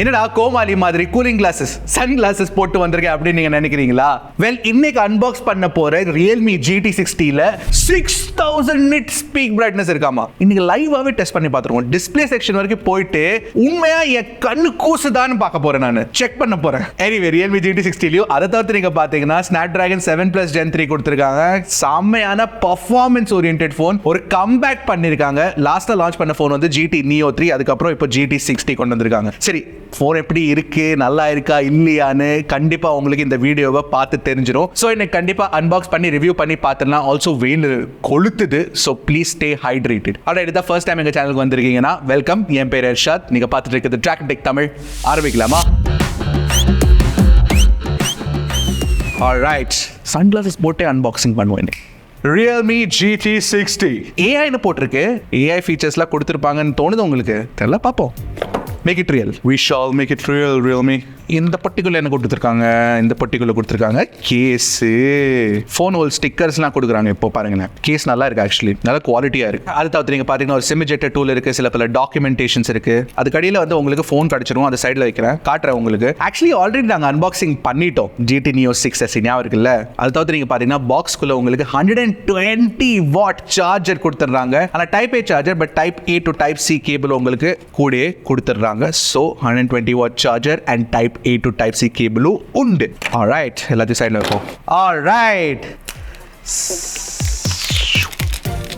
என்னடா கோமாளி மாதிரி cooling classes Sun classes போட்டு வந்திருக்கேன் அப்படின்னு நீங்க நினைக்கிறீங்களா? வெல், இன்னைக்கு அன்பாக்ஸ் பண்ண போற Realme GT60ல 6000 nit peak brightness இருக்காமா. இன்னைக்கு லைவாவே டெஸ்ட் பண்ணி பார்த்துருவோம். டிஸ்ப்ளே செக்ஷன் வரைக்கும் போயிட்டு உண்மையா என் கண்ணு கூசுதான்னு பார்க்க போறேன், நான் செக் பண்ண போறேன். எனிவே Realme GT60லயும் அதை தவிர்த்து நீங்க பாத்தீங்கன்னா Snapdragon 7 Plus Gen 3 கொடுத்திருக்காங்க. செம்மையான பர்ஃபார்மன்ஸ் ஓரியன்டட் ஃபோன், ஒரு கம்பேக் பண்ணிருக்காங்க. லாஸ்டா லான்ச் பண்ண ஃபோன் வந்து GT Neo 3, அதுக்கப்புறம் இப்போ GT60 கொண்டு வந்திருக்காங்க. சரி, ஃபோன் எப்படி இருக்கு, நல்லா இருக்கா இல்லையான்னு கண்டிப்பா உங்களுக்கு இந்த வீடியோவை பார்த்து தெரிஞ்சிடும். ஸோ எனக்கு கண்டிப்பா அன்பாக்ஸ் பண்ணி ரிவ்யூ பண்ணி பார்த்துலாம். ஆல்சோ வெயில் கொளுத்துது, ஸோ ப்ளீஸ் ஸ்டே ஹைட்ரேட்டட். அட இதுதான் ஃபர்ஸ்ட் டைம் எங்க சேனலுக்கு வந்திருக்கீங்கன்னா வெல்கம். என் பேர் எர்ஷாத், நீங்க பார்த்துட்டு இருக்கிறது Trakin Tech தமிழ். ஆரம்பிக்கலாமா? ஆல்ரைட், சன்கிளாஸஸ் போட்டே அன்பாக்சிங் பண்ணுவேன். Realme GT60 ஏஐன்னு போட்டிருக்கு. ஏஐ ஃபீச்சர்ஸ்லாம் கொடுத்துருப்பாங்கன்னு தோணுது உங்களுக்கு? தெரியல, பார்ப்போம். Make it real. We shall make it real, Realme. இந்த பர்டிகுலர் என்ன கொடுத்துருக்காங்க? இந்த பர்டிகுலர் கொடுத்துருக்காங்க கேஸு, ஃபோன் ஹோல் ஸ்டிக்கர்ஸ்லாம் கொடுக்குறாங்க. இப்போ பாருங்களேன், கேஸ் நல்லா இருக்கு, ஆக்சுவலி நல்ல குவாலிட்டியாக இருக்கு. அது தவிர்த்து நீங்கள் பார்த்தீங்கன்னா ஒரு சிம் எஜெக்டர் டூல் இருக்கு, சில பல டாக்குமெண்டேஷன்ஸ் இருக்கு. அதுக்கடியில் வந்து உங்களுக்கு ஃபோன் கிடச்சிரும். அது சைடில் வைக்கிறேன், காட்டுறேன் உங்களுக்கு. ஆக்சுவலி ஆல்ரெடி நாங்கள் அன்பாக்சிங் பண்ணிட்டோம் GT Neo 6S, ஞாபகம் இருக்குல்ல? அது தவிர்த்து நீங்கள் பார்த்தீங்கன்னா பாக்ஸ்குள்ளே உங்களுக்கு 120 வாட் சார்ஜர் கொடுத்துட்றாங்க. ஆனால் type A charger, but type A to type C cable உங்களுக்கு கூடயே கொடுத்துட்றாங்க. So 120 watt charger and type A to type C கேபிளும் உண்டு. ஆல்ரைட், எல்லாத்தையும் சைடில் இருக்கும். ஆல்ரைட்,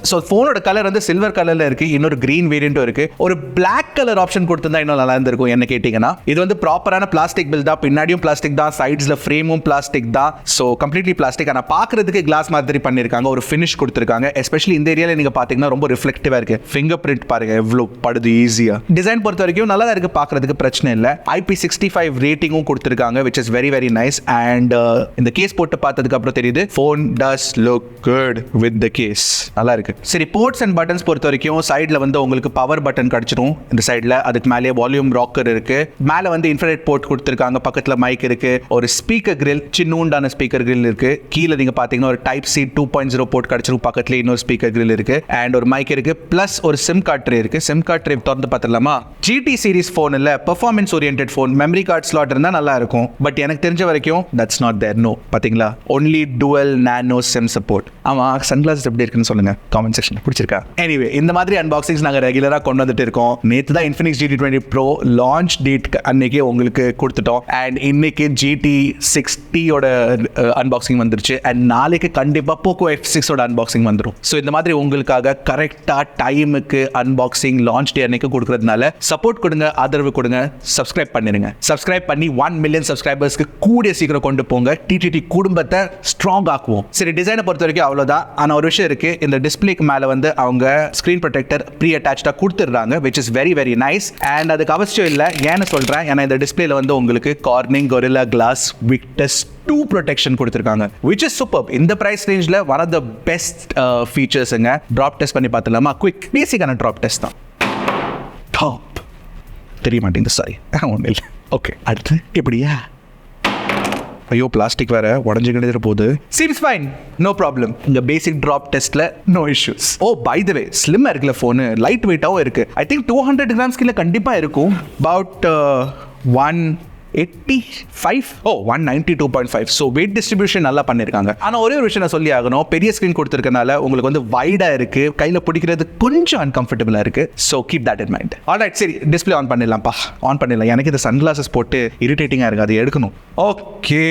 ஸோ ஃபோனோட கலர் வந்து சில்வர் கலரில் இருக்கு. இன்னொரு கிரீன் வேரியண்ட்டும் இருக்கு. ஒரு பிளாக் கலர் ஆப்ஷன் கொடுத்துருந்தா இன்னும் நல்லா இருந்திருக்கும் என்ன கேட்டிங்கன்னா. இது வந்து ப்ராப்பரான பிளாஸ்டிக் பில் தான், பின்னாடியும் பிளாஸ்டிக் தான், சைட்ஸில் ஃப்ரேமும் பிளாஸ்டிக் தான். So completely plastic. ஆனால் பார்க்கறதுக்கு கிளாஸ் மாதிரி பண்ணியிருக்காங்க, ஒரு ஃபினிஷ் கொடுத்துருக்காங்க. எஸ்பெஷலி இந்த ஏரியாவில் நீங்கள் பார்த்தீங்கன்னா ரொம்ப ரிஃப்ளெக்டிவாக இருக்கு. ஃபிங்கர் பிரிண்ட் பாருங்க எவ்வளோ படுது ஈஸியாக. டிசைன் பொறுத்த வரைக்கும் நல்லா தான் இருக்கு, பார்க்கறதுக்கு பிரச்சனை இல்லை. IP65 ரேட்டிங்கும் கொடுத்துருக்காங்க, which is very very nice. And இந்த கேஸ் போட்டு பார்த்ததுக்கு அப்புறம் தெரியுது phone does look good with the case. நல்லா இருக்கு. சரி, போர்ட்ஸ் அண்ட் பட்டன்ஸ் பொறுத்த வரைக்கும் சைடில் வந்து உங்களுக்கு பவர் பட்டன் கிடச்சிடும் இந்த சைடில். அதுக்கு மேலே வால்யூம் ராக்கர் இருக்கு. மேலே வந்து இன்ஃப்ராரெட் போர்ட் கொடுத்துருக்காங்க. பக்கத்தில் மைக் இருக்கு. ஒரு ஸ்பீக்கர் கிரில், சின்னூண்டான ஸ்பீக்கர் கிரில் இருக்கு. கீழே நீங்கள் பார்த்தீங்கன்னா ஒரு டைப் C 2.0 போர்ட் கிடச்சிரும். பக்கத்தில் இன்னொரு ஸ்பீக்கர் கிரில் இருக்கு. அண்ட் ஒரு மைக் இருக்கு. பிளஸ் ஒரு சிம் கார்ட் ட்ரே இருக்கு. சிம் கார்ட் ட்ரே திறந்து பார்த்துடலாமா? GT சீரிஸ் ஃபோன் இல்லை, performance oriented phone. Memory card slot இருந்தால் நல்லா இருக்கும். பட் எனக்கு தெரிஞ்ச வரைக்கும் தட்ஸ் நாட் தேர். நோ, பார்த்தீங்களா? Only dual nano SIM support. ஆமாம், சன்கிளாஸ் எப்படி இருக்குன்னு சொல்லுங்க காமெண்ட் செக்ஷன். பிடிச்சிருக்கா? எனிவே, இந்த மாதிரி அன்பாக்சிங்ஸ் நாங்கள் ரெகுலராக கொண்டு வந்துட்டு இருக்கோம். நேற்று தான் Infinix GT20 Pro launch date அன்னைக்கு உங்களுக்கு கொடுத்துட்டோம். அண்ட் இன்னைக்கு GT60 ஓட அன்பாக்சிங் வந்துருச்சு. அண்ட் நாளைக்கு கண்டிப்பாக Poco F6 ஓட அன்பாக்சிங் வந்துடும். ஸோ இந்த மாதிரி உங்களுக்காக கரெக்டாக டைமுக்கு அன்பாக்சிங் லான்ச் டே அன்னைக்கு கொடுக்கறதுனால சப்போர்ட் கொடுங்க, ஆதரவு கொடுங்க, சப்ஸ்கிரைப் பண்ணிடுங்க. சப்ஸ்கிரைப் பண்ணி 1 மில்லியன் சப்ஸ்கிரைபர்ஸ்க்கு கூடிய சீக்கிரம் கொண்டு போங்க. TTT குடும்பத்தை ஸ்ட்ராங் ஆக்குவோம். சரி, டிசைனை பொறுத்த வரைக்கும் அவ்வளோதான். ஆனால் ஒரு விஷயம் இருக்கு, இந்த டிஸ்பிளேக்கு மேலே வந்து அவங்க ஸ்கிரீன் ப்ரொடெக்டர் ப்ரீ அட்டாச்சாக கொடுத்துடுறாங்க, which is very very nice. And அதுக்கு அவசியம் இல்லை, ஏன்னு சொல்கிறேன், ஏன்னா இந்த டிஸ்பிளேல வந்து உங்களுக்கு Corning Gorilla Glass Victus 2 protection கொடுத்துருக்காங்க, விச் இஸ் சூப்பர். இந்த ப்ரைஸ் ரேஞ்சில் ஒன் ஆஃப் த பெஸ்ட் ஃபீச்சர்ஸுங்க. ட்ராப் டெஸ்ட் பண்ணி பார்த்துலாமா? குவிக் பேசிக்கான ட்ராப் டெஸ்ட் தான். டாப் தெரிய மாட்டேங்குது, சாரி, ஒன்றும் இல்லை. ஓகே, அடுத்து எப்படியா? ஐயோ, பிளாஸ்டிக் வேற உடஞ்சு கிடந்துற போகுது. Seems fine, no problem. இந்த பேசிக் ட்ராப் டெஸ்ட்ல no issues. Oh, by the way, ஸ்லிம்மா இருக்குல்ல ஃபோனு, லைட் வெயிட்டாகவும் இருக்கு. ஐ திங்க் 200 grams கீழே கண்டிப்பா இருக்கும். அபவுட் 185, 192.5. ஸோ வெயிட் டிஸ்ட்ரிபியூஷன் நல்லா பண்ணியிருக்காங்க. ஆனால் ஒரே ஒரு விஷயம் நான் சொல்லி ஆகணும், பெரிய ஸ்க்ரீன் கொடுத்துருக்கனால உங்களுக்கு வந்து வைடாக இருக்கு, கையில் பிடிக்கிறது கொஞ்சம் அன்கம்ஃபர்டபுளாக இருக்கு. So keep that in mind. Alright, சரி, டிஸ்பிளே ஆன் பண்ணிடலாம்ப்பா. ஆன் பண்ணிடலாம். எனக்கு இந்த சன்கிளாஸஸ் போட்டு இரிட்டேட்டிங்காக இருக்குது, அது எடுக்கணும். ஓகே,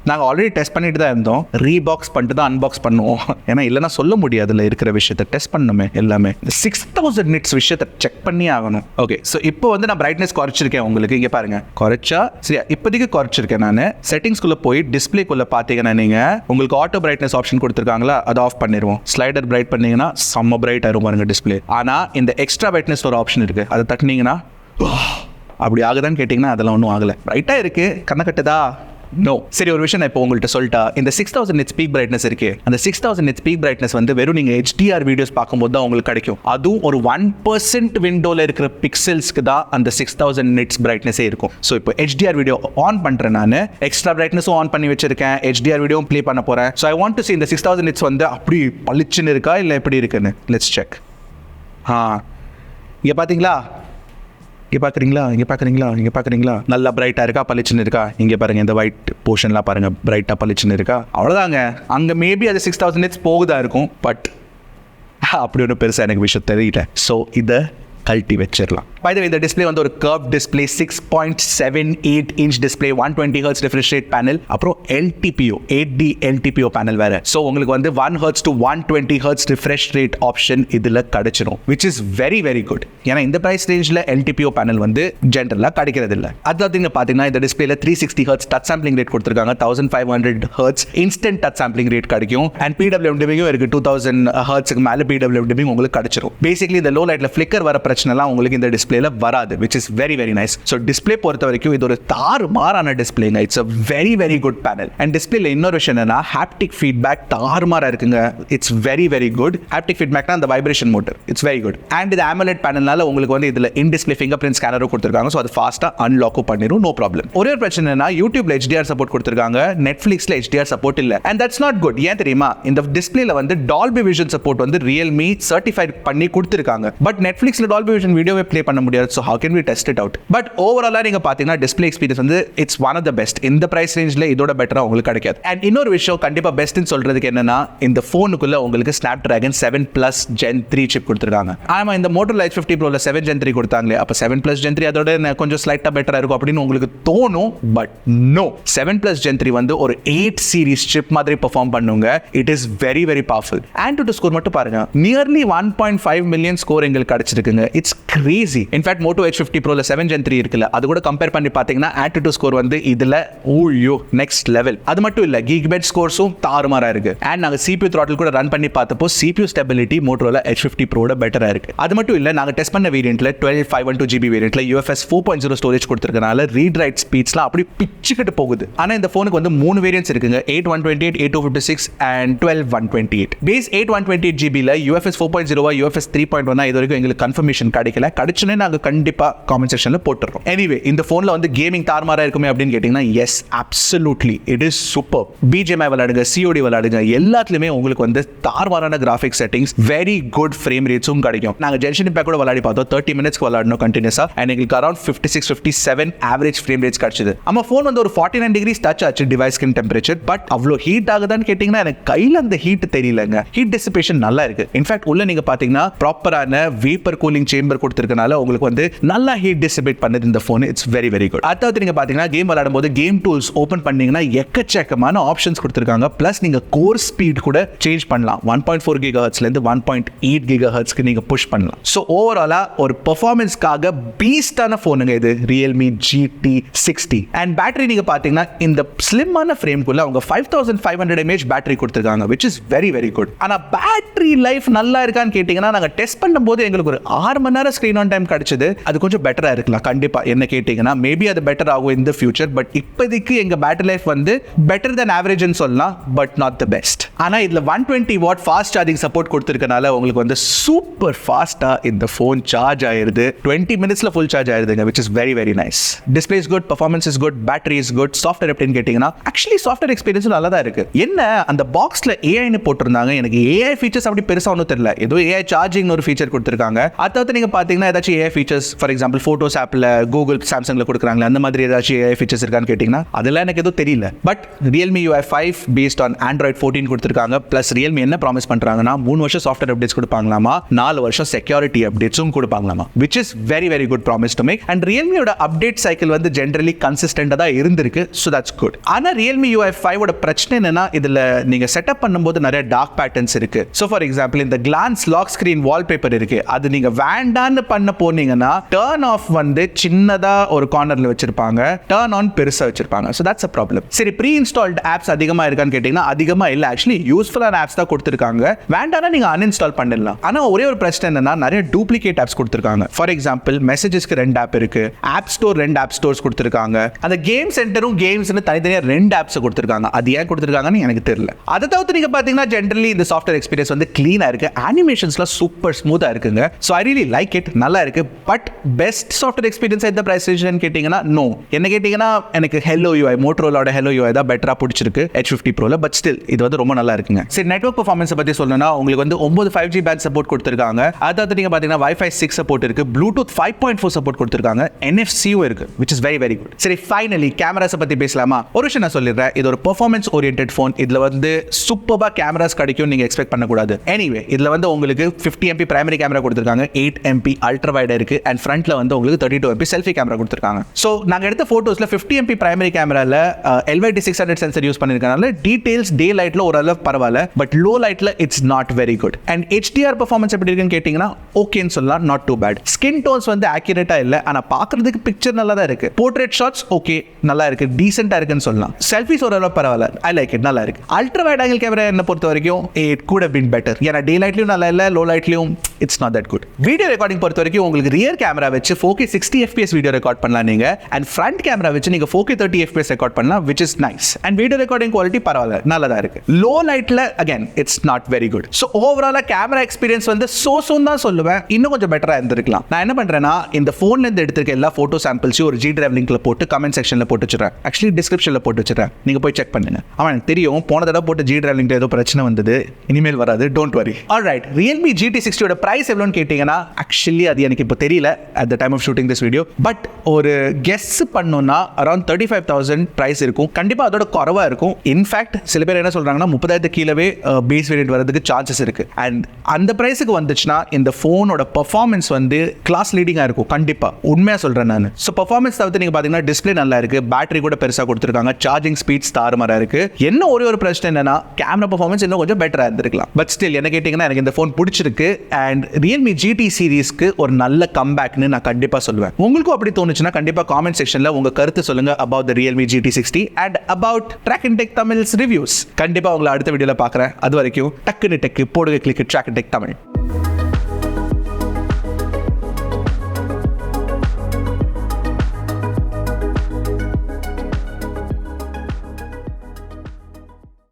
நாங்கள் ஆல்ரெடி டெஸ்ட் பண்ணிட்டு தான் இருந்தோம். ரீபாக்ஸ் பண்ணிட்டு தான் அன்பாக்ஸ் பண்ணுவோம். ஏன்னா இல்லைனா சொல்ல முடியாதுல, இருக்கிற விஷயத்தை டெஸ்ட் பண்ணணுமே. எல்லாமே இந்த 6000 nits விஷயத்தை செக் பண்ணி ஆகணும். ஓகே, ஸோ இப்போ வந்து நான் பிரைட்னஸ் குறைச்சிருக்கேன். உங்களுக்கு இங்கே பாருங்க, குறைச்சா சரியா? இப்போதைக்கு குறைச்சிருக்கேன் நான். செட்டிங்ஸ்குள்ளே போய் டிஸ்பிளேக்குள்ளே பார்த்தீங்கன்னா நீங்கள் உங்களுக்கு ஆட்டோ பிரைட்னஸ் ஆப்ஷன் கொடுத்துருக்காங்களா, அதை ஆஃப் பண்ணிடுவோம். ஸ்லைடர் பிரைட் பண்ணீங்கன்னா செம்ம பிரைட் ஆயிரும் பாருங்க டிஸ்பிளே. ஆனால் இந்த எக்ஸ்ட்ரா பிரைட்னஸ் ஒரு ஆப்ஷன் இருக்குது, அதை தட்டினீங்கன்னா அப்படி ஆகுதான்னு கேட்டிங்கன்னா அதெல்லாம் ஒன்றும் ஆகலை. பிரைட்டாக இருக்குது, கண்ணை கட்டுதா? நோ. சரி, ஒரு விஷயம் நான் இப்போ உங்கள்கிட்ட சொல்லிட்டா, இந்த 6000 nits peak brightness இருக்கு. அந்த 6000 nits peak brightness வந்து வெறும் நீங்க HDR வீடியோஸ் பார்க்கும்போது தான் உங்களுக்கு கிடைக்கும். அதுவும் ஒரு 1% விண்டோல இருக்கிற பிக்சல்ஸ்க்கு தான் அந்த 6000 nits brightness இருக்கும். ஸோ இப்போ HDR வீடியோ ஆன் பண்றேன், நான் எக்ஸ்ட்ரா பிரைட்னஸும் ஆன் பண்ணி வச்சிருக்கேன், HDR வீடியோவும் ப்ளே பண்ண போறேன். So I want to see இந்த 6000 nits வந்து அப்படி பளிச்சுன்னு இருக்கா இல்லை எப்படி இருக்குன்னு. Let's check. இங்கே பார்த்தீங்களா, இங்க பாக்குறீங்களா நல்லா பிரைட்டா இருக்கா, பளிச்சுன்னு இருக்கா? இங்க பாருங்க, இந்த ஒயிட் போர்ஷன்லாம் பாருங்க, பிரைட்டா பளிச்சுன்னு இருக்கா? அவ்வளவுதாங்க. அங்க மேபி அது 6000 nits போகுதா இருக்கும், பட் அப்படி ஒன்றும் பெருசாக எனக்கு விஷயம் தெரியல. ஸோ இதை கழட்டி வச்சிடலாம். By the way, இந்த டிஸ்பிளே வந்து ஒரு curve display, 6.78 inch display, 120 Hz refresh rate panel, அப்புறம் LTPO 8D LTPO பேனல் வேற. ஸோ உங்களுக்கு வந்து 1 Hz to 120 Hz refresh rate option இதில் கிடைச்சிடும், which is very very good. ஏன்னா இந்த பிரைஸ் ரேஞ்சில் LTPO பேனல் வந்து ஜென்ரலாக கிடைக்கிறது இல்லை. அதாவது நீங்கள் பார்த்தீங்கன்னா இந்த டிஸ்பிளேல 360 Hz டச் சாம்பிளிங் ரேட் கொடுத்துருக்காங்க, 1500 Hz instant touch sampling rate கிடைக்கும், அண்ட் PWM டிமிங்கும் இருக்கு, 2000 Hzக்கு மேலே PWM டிமிங் உங்களுக்கு கிடைச்சிடும். பேசிக்கலி இந்த லோ லைட்ல ஃபிளிக்கர் வர பிரச்சனைலாம் உங்களுக்கு இந்த டிஸ்பிளேல வராது, which is very very nice. So display பொறுத்த வரைக்கும் இது ஒரு தாறுமாறான டிஸ்பிளேங்க. It's a very very good panel. And டிஸ்பிளேல இன்னொரு விஷயம் என்னன்னா haptic feedback தாறுமாறா இருக்குங்க. It's very very good. Haptic feedbackனா அந்த vibration motor, it's very good. And இது AMOLED பேனல்னால உங்களுக்கு வந்து இதுல in display fingerprint scanner கொடுத்திருக்காங்க, so அது ஃபாஸ்டா அன்லாக் பண்ணிரும், no problem. ஒரே ஒரு பிரச்சனை என்னன்னா யூடியூப்ல HDR சப்போர்ட் கொடுத்திருக்காங்க, நெட்ஃபிளிக்ஸ்ல HDR சப்போர்ட் இல்ல, and that's not good. ஏன் தெரியுமா? இந்த டிஸ்பிளேல வந்து Dolby Vision சப்போர்ட் வந்து Realme certified பண்ணி கொடுத்திருக்காங்க, பட் நெட்ஃபிளிக்ஸ்ல Dolby Vision வீடியோவே ப்ளே பண்ண முடியாது. So how can we test it out? But overall நீங்க பாத்தீங்கன்னா டிஸ்ப்ளே எக்ஸ்பீரியன்ஸ் வந்து it's one of the best. இந்த பிரைஸ் ரேஞ்சில் இதோட பெட்டரா உங்களுக்கு கிடைக்காது. அண்ட் இன்னொரு விஷயம் கண்டிப்பா பெஸ்ட்னு சொல்றதுக்கு என்னன்னா, இந்த போனுக்குள்ள உங்களுக்கு Snapdragon 7+ Gen 3 சிப் கொடுத்துருக்காங்க. ஆமா, இந்த Motorola H50 Proல 7 Gen 3 கொடுத்தாங்களே, அப்ப 7+ Gen 3 அதோட கொஞ்சம் ஸ்லைட்டா பெட்டரா இருக்கும் அப்படின்னு உங்களுக்கு தோணும், பட் நோ. 7+ Gen 3 வந்து ஒரு 8 சீரிஸ் சிப் மாதிரி பெர்ஃபார்ம் பண்ணுங்க. It is very very powerful. AnTuTu score மட்டும் பாருங்க, நியர்லி 1.5 மில்லியன் ஸ்கோர் எங்களுக்கு கிடைச்சிருக்குங்க. It's crazy. In fact Moto H50 Proல 7 Gen 3 இருக்குல்ல, அது கூட கம்பேர் பண்ணி பார்த்தீங்கன்னா AnTuTu ஸ்கோர் வந்து இதுல ஓய்யோ நெக்ஸ்ட் லெவல். அது மட்டும் இல்ல, Geekbench ஸ்கோர்ஸும் தாறுமாறா இருக்கு. அண்ட் நாங்க CPU throttle கூட ரன் பண்ணி பார்த்தப்போ CPU ஸ்டெபிலிட்டி Motorola H50 Proட பெட்டரா இருக்கு. அது மட்டும் இல்ல, நாங்க டெஸ்ட் பண்ண வேரியன்ட்ல 12 GB வேரியன்ட்ல UFS 4.0 ஸ்டோரேஜ் கொடுத்திருக்கனால ரீட் ரைட் ஸ்பீட்ஸ்லாம் அப்படி பிச்சுக்கிட்டு போகுது. ஆனா இந்த போனுக்கு வந்து 3 வேரியன்ட்ஸ் இருக்குங்க, 8128, 8256 and 12128. பேஸ் 8128 GB ல UFS 4.0 UFS 3.1 இது வரைக்கும் எங்களுக்கு கன்ஃபர்மேஷன் கிடைக்கல. கிடைச்சுனே நாங்க கண்டிப்பா காமெண்ட் செக்ஷன்ல போட்டுறோம். எனிவே, இந்த போன்ல வந்து கேமிங் தாறுமாறா இருக்குமே அப்படின்னு கேட்டீங்கன்னா, yes absolutely it is super. BGMI விளையாடுங்க, COD விளையாடுங்க, எல்லாத்துலயுமே உங்களுக்கு வந்து தாறுமாறான graphics settings, very good frame ரேட்ஸும் கிடைக்கும். நாங்க ஜென்ஷன் இம்பாக்ட் கூட விளையாடி பார்த்தோம், 30 மினிட்ஸ்க்கு விளையாடணும் கண்டினியூஸா, அண்ட் எங்களுக்கு அரௌண்ட் 56-57 ஆவரேஜ் ஃப்ரேம் ரேட்ஸ் கிடைச்சது. ஆமா, போன் வந்து ஒரு 49 டிகிரிஸ் டச் ஆச்சு டிவைஸ் ஸ்கின் டெம்பரேச்சர், பட் அவ்வளோ ஹீட் ஆகுதான்னு கேட்டீங்கன்னா எனக்கு கையில அந்த ஹீட் தெரியலங்க. ஹீட் டிசிபேஷன் நல்லா இருக்கு. இன்ஃபேக்ட் உள்ள நீங்க பாத்தீங்கன்னா ப்ராப்பரான வேப்பர் கூலிங் சேம்பர் கொடுத்திருக்கனால உங்களுக்கு வந்து நல்லா ஹீட் டிசிபேட் பண்ணுது இந்த phone. It's very very good. அதாவது நீங்க பாத்தீங்கன்னா கேம் விளையாடும் போது கேம் டூல்ஸ் ஓபன் பண்ணீங்கன்னா எக்கச்சக்கமான ஆப்ஷன்ஸ் கொடுத்திருக்காங்க. பிளஸ் நீங்க கோர் ஸ்பீட் கூட சேஞ்ச் பண்ணலாம், 1.4 GHz ல இருந்து 1.8 GHz க்கு நீங்க புஷ் பண்ணலாம். சோ ஓவராலா ஒரு பெர்ஃபார்மன்ஸ்க்காக பீஸ்டான போனுங்க இது Realme GT60. அண்ட் பேட்டரி நீங்க பாத்தீங்கன்னா இந்த ஸ்லிம்மான ஃப்ரேம்க்குள்ள அவங்க 5500 mAh பேட்டரி கொடுத்திருக்காங்க, which is very very good. ஆனா பேட்டரி லைஃப் நல்லா இருக்கான்னு கேட்டீங்கன்னா, நாங்க டெஸ்ட் பண்ணும்போது எங்களுக்கு ஒரு 6 மணி நேரம் ஸ்கிரீன் ஆன் டைம் கிடைச்சது. அது கொஞ்சம் பெட்டரா இருக்கலாம் கண்டிப்பா. என்ன கேட்டீங்கன்னா, மேபி அது பெட்டர் ஆகும் இன் தி ஃபியூச்சர், பட் இப்போதைக்கு எங்க பேட்டரி லைஃப் வந்து பெட்டர் தென் ஆவரேஜ்னு சொல்லலாம், பட் நாட் தி பெஸ்ட். ஆனா இதுல 120 வாட் ஃபாஸ்ட் சார்ஜிங் சப்போர்ட் கொடுத்திருக்கனால உங்களுக்கு வந்து சூப்பர் ஃபாஸ்டா இந்த போன் சார்ஜ் ஆயிருது. 20 மினிட்ஸ்ல ஃபுல் சார்ஜ் ஆயிருதுங்க, which is very very nice. Display is good, performance is good, battery is good. Software எப்படின்னு கேட்டீங்கன்னா, ஆக்சுவலி சாஃப்ட்வேர் எக்ஸ்பீரியன்ஸ் நல்லா தான் இருக்கு. என்ன அந்த பாக்ஸ்ல AI னு போட்டிருந்தாங்க, எனக்கு AI ஃபீச்சர்ஸ் அப்படி பெருசா ஒன்றும் தெரியல. ஏதோ AI சார்ஜிங் ஒரு ஃபீச்சர் கொடுத்திருக்காங்க. அதாவது நீங்க பாத்தீங்கன்னா ஏதாச்சும் AI features, for example photos ஆப்ல கூகுள் சாம்சங்ல கொடுக்குறாங்களே அந்த மாதிரி ஏதாச்சும் AI ஃபீச்சர்ஸ் இருக்கான்னு கேட்டீங்கன்னா அதெல்லாம் எனக்கு எதுவும் தெரியல. But Realme UI 5 based on Android 14 கொடுத்திருக்காங்க. பிளஸ் Realme என்ன ப்ராமிஸ் பண்றாங்கன்னா, 3 வருஷம் சாஃப்ட்வேர் அப்டேட்ஸ் கொடுப்பாங்களாமா, 4 வருஷம் security அப்டேட்ஸும் கொடுப்பாங்களாமா, which is very very good promise to make. And Realme ஓட அப்டேட் சைக்கிள் வந்து ஜெனரலி கன்சிஸ்டன்ட்டா தான் இருந்திருக்கு, so that's good. ஆனா Realme UI 5 ஓட பிரச்சனை என்னன்னா, இதுல நீங்க செட்டப் பண்ணும்போது நிறைய டார்க் பேட்டர்ன்ஸ் இருக்கு. சோ ஃபார் எக்ஸாம்பிள் இந்த கிளான்ஸ் லாக் ஸ்கிரீன் வால்பேப்பர் இருக்கு, அது நீங்க வேண்டான்னு பண்ண போனீங்கன்னா டர்ன் ஆஃப் வந்து சின்னதா ஒரு கார்னர்ல வச்சிருப்பாங்க, டர்ன் ஆன் பெருசா வச்சிருப்பாங்க. So that's a problem. சரி, ப்ரீ இன்ஸ்டால்ட் ஆப்ஸ் அதிகமா இருக்கான்னு கேட்டீங்கன்னா அதிகமா இல்ல. ஆக்சுவலி யூஸ்ஃபுல்லான ஆப்ஸ் தான் கொடுத்திருக்காங்க, வேண்டாம்னா நீங்க அன்இன்ஸ்டால் பண்ணிடலாம். ஆனா ஒரே ஒரு பிரச்சனை என்னன்னா, நிறைய டூப்ளிகேட் ஆப்ஸ் கொடுத்திருக்காங்க. ஃபார் எக்ஸாம்பிள் மெசேஜஸ்க்கு 2 ஆப் இருக்கு, ஆப் ஸ்டோர் 2 ஆப் ஸ்டோர்ஸ் கொடுத்திருக்காங்க, அந்த கேம் சென்டரும் கேம்ஸ்னு தனித்தனியா 2 ஆப்ஸ் கொடுத்திருக்காங்க. அது ஏன் கொடுத்திருக்காங்கன்னு எனக்கு தெரியல. அதை தவிர்த்து நீங்க பாத்தீங்கன்னா ஜெனரலி இந்த சாஃப்ட்வேர் எக்ஸ்பீரியன்ஸ் வந்து கிளீனா இருக்கு, அனிமேஷன்ஸ்லாம் சூப்பர் ஸ்மூத்தா இருக்குங்க. So I really actually like it, நல்லா இருக்கு. பட் பெஸ்ட் சாஃப்ட்வேர் எக்ஸ்பீரியன்ஸ் இந்த பிரைஸ் ரேஞ்ச் கேட்டிங்கன்னா நோ. என்ன கேட்டிங்கன்னா எனக்கு ஹெலோ யூஐ, மோட்டோரோலோட ஹெலோ யூஐ தான் பெட்டராக பிடிச்சிருக்கு H50 Proல. பட் ஸ்டில் இது வந்து ரொம்ப நல்லா இருக்குங்க. சரி, நெட்வொர்க் பெர்ஃபார்மன்ஸை பற்றி சொல்லணும்னா உங்களுக்கு வந்து 9 5G பேண்ட் சப்போர்ட் கொடுத்துருக்காங்க. அதாவது நீங்கள் பார்த்தீங்கன்னா Wi-Fi 6 சப்போர்ட் இருக்கு, Bluetooth 5.4 சப்போர்ட் கொடுத்துருக்காங்க, NFC-யும் இருக்கு, which is very very good. சரி, ஃபைனலி கேமராஸை பற்றி பேசலாமா? ஒரு விஷயம் நான் சொல்லிடுறேன், இது ஒரு பெர்ஃபார்மன்ஸ் ஓரியன்டட் ஃபோன். இதில் வந்து சூப்பராக கேமராஸ் கிடைக்கும் நீங்கள் எக்ஸ்பெக்ட் பண்ணக்கூடாது. எனிவே இதில் வந்து உங்களுக்கு 50 MP பிரைமரி கேமரா கொடுத்துருக்காங்க, 8 MP அல்ட்ரா வைட் இருக்கு, அண்ட் ஃப்ரண்ட்ல வந்து உங்களுக்கு 32 MP செல்ஃபி கேமரா கொடுத்துருக்காங்க. ஸோ நாங்கள் எடுத்த ஃபோட்டோஸில் 50 MP பிரைமரி கேமராவில் LYT600 சென்சர் யூஸ் பண்ணிருக்கனால டீடைல்ஸ் டே லைட்ல ஓரளவு பரவாயில்ல, பட் லோ லைட்ல it's not very good. And HDR performance எப்படி இருக்குன்னு கேட்டிங்கன்னா ஓகேன்னு சொல்லலாம், not too bad. Skin tones வந்து ஆக்யூரேட்டா இல்லை, ஆனால் பார்க்கறதுக்கு பிக்சர் நல்லா தான் இருக்கு. போர்ட்ரேட் ஷாட்ஸ் ஓகே, நல்லா இருக்கு, டீசென்ட்டா இருக்குன்னு சொல்லலாம். செல்ஃபிஸ் ஓரளவு பரவாயில்ல, ஐ லைக் இட், நல்லா இருக்கு. அல்ட்ரா வைட் ஆங்கிள் கேமரா என்ன பொறுத்த வரைக்கும் it could have been better. ஏன்னா டே லைட்லயும் நல்லா இல்லை, லோ லைட்லயும் it's not that good. Video recording பொறுத்த வரைக்கும் உங்களுக்கு ரியர் கேமரா வச்சு 4K 60 FPS வீடியோ ரெக்கார்ட் பண்ணலாம் நீங்க, அண்ட் ஃப்ரண்ட் கேமரா வச்சு நீங்க 4K 30 FPS ரெக்கார்ட் பண்ணலாம், which is nice. And video recording quality பரவாயில்ல, நல்லதா இருக்கு. லோ லைட்ல again it's not very good. So ஓவராலா கேமரா எக்ஸ்பீரியன்ஸ் வந்து சோசோன்னு தான் சொல்லுவேன், இன்னும் கொஞ்சம் பெட்டரா இருந்திருக்கலாம். நான் என்ன பண்றேன்னா இந்த போன்ல இருந்து எடுத்திருக்க எல்லா போட்டோ சாம்பிள்ஸையும் ஒரு G Drive லிங்க்ல போட்டு கமெண்ட் செக்ஷன்ல போட்டு வச்சிருக்கேன், ஆக்சுவலி டிஸ்கிரிப்ஷன்ல போட்டு வச்சிருக்கேன், நீங்க போய் செக் பண்ணுங்க. அவன் எனக்கு தெரியும் போன தடவை போட்டு G Drive லிங்க்ல ஏதோ பிரச்சனை வந்தது, இனிமேல் வராது, don't worry. Alright, Realme GT60 ஓட பிரைஸ் எவ்வளோன்னு கேட்டீங்கன்னா ஆக்சுவலி அது எனக்கு இப்போ தெரியல at the time of shooting this video, but ஒரு கெஸ் பண்ணோம்னா அரௌண்ட் 35,000 பிரைஸ் இருக்கும். கண்டிப்பா அதோட குறைவா இருக்கும். இன்ஃபேக்ட் சில பேர் என்ன சொல்றாங்கன்னா 30,000 கீழவே பேஸ் வேரியன்ட் வரதுக்கு சான்சஸ் இருக்கு. அண்ட் அந்த பிரைஸுக்கு வந்துச்சுன்னா இந்த போனோட பெர்ஃபார்மன்ஸ் வந்து கிளாஸ் லீடிங்கா இருக்கும், கண்டிப்பா உண்மையா சொல்றேன் நான். ஸோ பெர்ஃபார்மன்ஸ் தவிர்த்து நீங்க பாத்தீங்கன்னா டிஸ்பிளே நல்லா இருக்கு, பேட்டரி கூட பெருசா கொடுத்துருக்காங்க, சார்ஜிங் ஸ்பீட் தாறுமாறா இருக்கு. என்ன ஒரு பிரச்சனை என்னன்னா கேமரா பெர்ஃபார்மன்ஸ் இன்னும் கொஞ்சம் பெட்டரா இருந்திருக்கலாம். பட் ஸ்டில் என்ன கேட்டீங்கன்னா எனக்கு இந்த போன் பிடிச்சிருக்கு, அண்ட் Realme GT சீரிஸ்க்கு ஒரு நல்ல கம்பேக்னு நான் கண்டிப்பா சொல்லுவேன். உங்களுக்கும் அப்படி தோணுச்சுன்னா கண்டிப்பா காமெண்ட் செக்ஷன்ல உங்க கருத்து சொல்லுங்க about the Realme GT60 and about Trakin Tech Tamil's reviews. கண்டிப்பா உங்களை அடுத்த வீடியோல பார்க்குறேன். அது வரைக்கும் டக்குனு டெக் போடுங்க, கிளிக் Trakin Tech Tamil.